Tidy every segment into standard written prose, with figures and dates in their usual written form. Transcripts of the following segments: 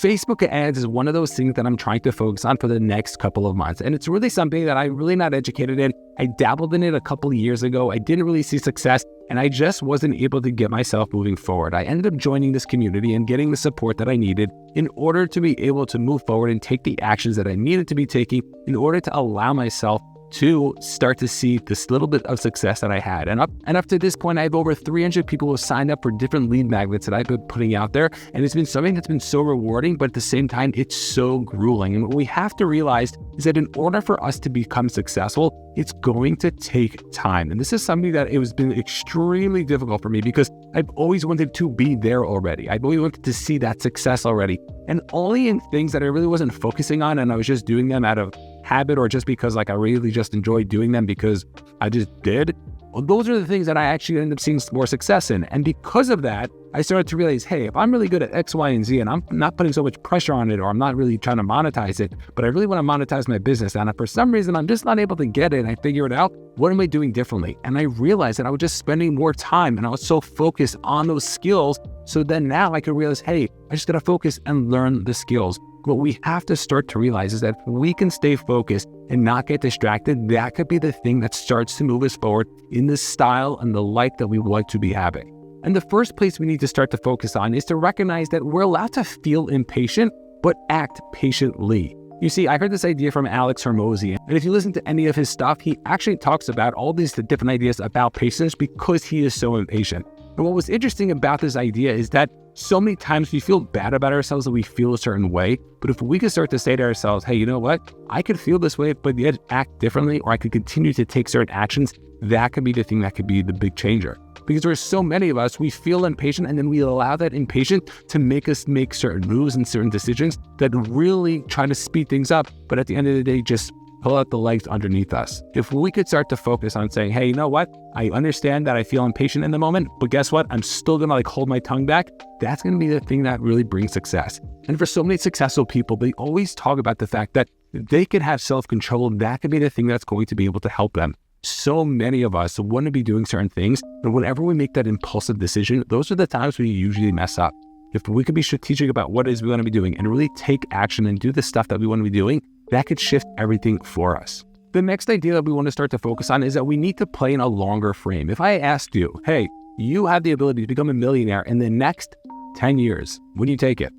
Facebook ads is one of those things that I'm trying to focus on for the next couple of months. And it's really something that I'm really not educated in. I dabbled in it a couple of years ago. I didn't really see success, and I just wasn't able to get myself moving forward. I ended up joining this community and getting the support that I needed in order to be able to move forward and take the actions that I needed to be taking in order to allow myself to start to see this little bit of success that I had. And up to this point, I have over 300 people who have signed up for different lead magnets that I've been putting out there. And it's been something that's been so rewarding, but at the same time, it's so grueling. And what we have to realize is that in order for us to become successful, it's going to take time. And this is something that it has been extremely difficult for me because I've always wanted to be there already. I've always wanted to see that success already. And only in things that I really wasn't focusing on and I was just doing them out of habit or just because like I really just enjoyed doing them because I just did. Well, those are the things that I actually ended up seeing more success in. And because of that, I started to realize, hey, if I'm really good at X, Y, and Z, and I'm not putting so much pressure on it, or I'm not really trying to monetize it, but I really want to monetize my business, and if for some reason I'm just not able to get it, and I figure it out, what am I doing differently? And I realized that I was just spending more time, and I was so focused on those skills. So then now I could realize, hey, I just got to focus and learn the skills. What we have to start to realize is that if we can stay focused and not get distracted, that could be the thing that starts to move us forward in the style and the life that we want to be having. And the first place we need to start to focus on is to recognize that we're allowed to feel impatient, but act patiently. You see, I heard this idea from Alex Hormozy, and if you listen to any of his stuff, he actually talks about all these different ideas about patience because he is so impatient. And what was interesting about this idea is that so many times we feel bad about ourselves that we feel a certain way. But if we could start to say to ourselves, hey, you know what? I could feel this way, but yet act differently, or I could continue to take certain actions, that could be the thing that could be the big changer. Because there's so many of us, we feel impatient and then we allow that impatience to make us make certain moves and certain decisions that really try to speed things up. But at the end of the day, just pull out the legs underneath us. If we could start to focus on saying, hey, you know what? I understand that I feel impatient in the moment, but guess what? I'm still gonna hold my tongue back. That's gonna be the thing that really brings success. And for so many successful people, they always talk about the fact that if they could have self-control, that could be the thing that's going to be able to help them. So many of us want to be doing certain things, and whenever we make that impulsive decision, those are the times we usually mess up. If we could be strategic about what it is we want to be doing and really take action and do the stuff that we want to be doing, that could shift everything for us. The next idea that we want to start to focus on is that we need to play in a longer frame. If I asked you, hey, you have the ability to become a millionaire in the next 10 years, would you take it?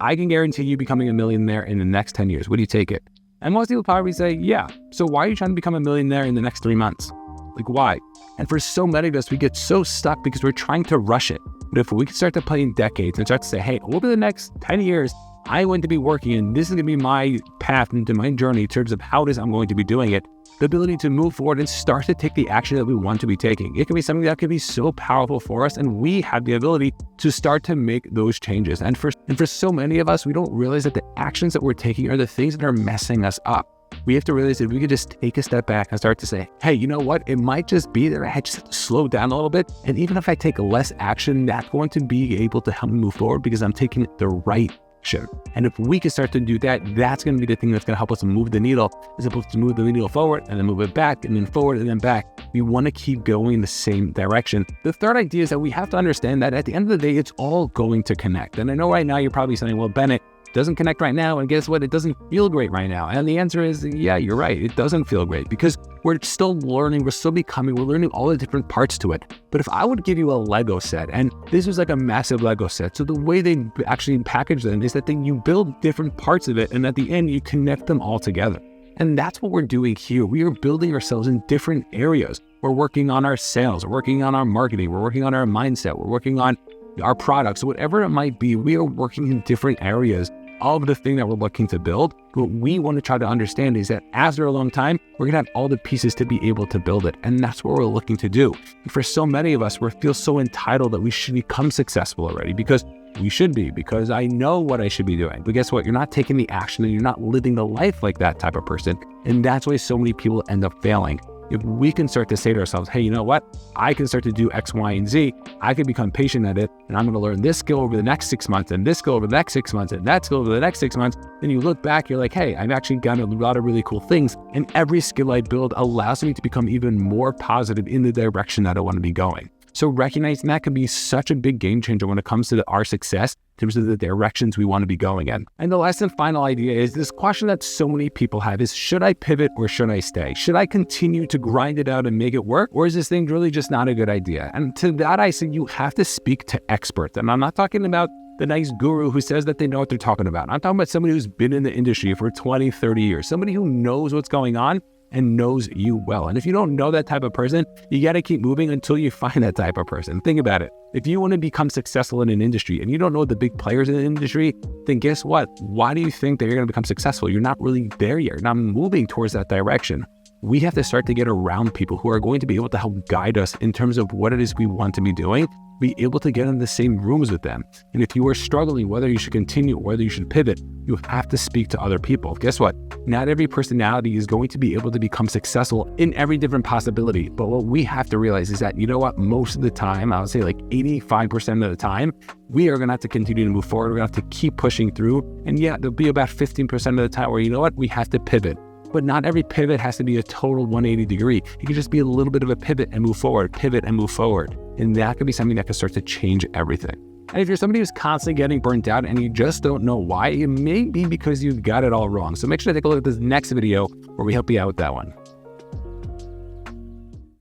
I can guarantee you becoming a millionaire in the next 10 years. Would you take it? And most people probably say, yeah. So why are you trying to become a millionaire in the next 3 months? Like, why? And for so many of us, we get so stuck because we're trying to rush it. But if we can start to play in decades and start to say, hey, over the next 10 years, I want to be working and this is going to be my path into my journey in terms of how it is I'm going to be doing it, the ability to move forward and start to take the action that we want to be taking. It can be something that can be so powerful for us, and we have the ability to start to make those changes. And for so many of us, we don't realize that the actions that we're taking are the things that are messing us up. We have to realize that we could just take a step back and start to say, hey, you know what? It might just be that I just have to slow down a little bit. And even if I take less action, that's going to be able to help me move forward because I'm taking the right action. And if we can start to do that, that's going to be the thing that's going to help us move the needle, as opposed to move the needle forward and then move it back and then forward and then back. We want to keep going in the same direction. The third idea is that we have to understand that at the end of the day, it's all going to connect. And I know right now you're probably saying, well, Bennett, doesn't connect right now, and guess what? It doesn't feel great right now. And the answer is, yeah, you're right. It doesn't feel great because we're still learning, we're still becoming, we're learning all the different parts to it. But if I would give you a Lego set, and this was like a massive Lego set, so the way they actually package them is that you build different parts of it, and at the end, you connect them all together. And that's what we're doing here. We are building ourselves in different areas. We're working on our sales, we're working on our marketing, we're working on our mindset, we're working on our products, whatever it might be. We are working in different areas of the thing that we're looking to build. What we want to try to understand is that after a long time, we're going to have all the pieces to be able to build it. And that's what we're looking to do. And for so many of us, we feel so entitled that we should become successful already because we should be, because I know what I should be doing. But guess what? You're not taking the action and you're not living the life like that type of person. And that's why so many people end up failing. If we can start to say to ourselves, hey, you know what? I can start to do X, Y, and Z. I can become patient at it, and I'm going to learn this skill over the next 6 months, and this skill over the next 6 months, and that skill over the next 6 months. Then you look back, you're like, hey, I've actually gotten a lot of really cool things, and every skill I build allows me to become even more positive in the direction that I want to be going. So recognizing that can be such a big game changer when it comes to our success in terms of the directions we want to be going in. And the last and final idea is this question that so many people have is, should I pivot or should I stay? Should I continue to grind it out and make it work? Or is this thing really just not a good idea? And to that, I say you have to speak to experts. And I'm not talking about the nice guru who says that they know what they're talking about. I'm talking about somebody who's been in the industry for 20, 30 years, somebody who knows what's going on and knows you well. And if you don't know that type of person, you got to keep moving until you find that type of person. Think about it. If you want to become successful in an industry and you don't know the big players in the industry, then guess what? Why do you think that you're going to become successful? You're not really there yet. You're not moving towards that direction. We have to start to get around people who are going to be able to help guide us in terms of what it is we want to be doing, be able to get in the same rooms with them. And if you are struggling, whether you should continue or whether you should pivot, you have to speak to other people. Guess what? Not every personality is going to be able to become successful in every different possibility. But what we have to realize is that, you know what, most of the time, I would say like 85% of the time, we are going to have to continue to move forward. We're going to have to keep pushing through. And yeah, there'll be about 15% of the time where, you know what, we have to pivot. But not every pivot has to be a total 180 degree. It can just be a little bit of a pivot and move forward, pivot and move forward. And that could be something that can start to change everything. And if you're somebody who's constantly getting burnt out and you just don't know why, it may be because you've got it all wrong. So make sure to take a look at this next video where we help you out with that one.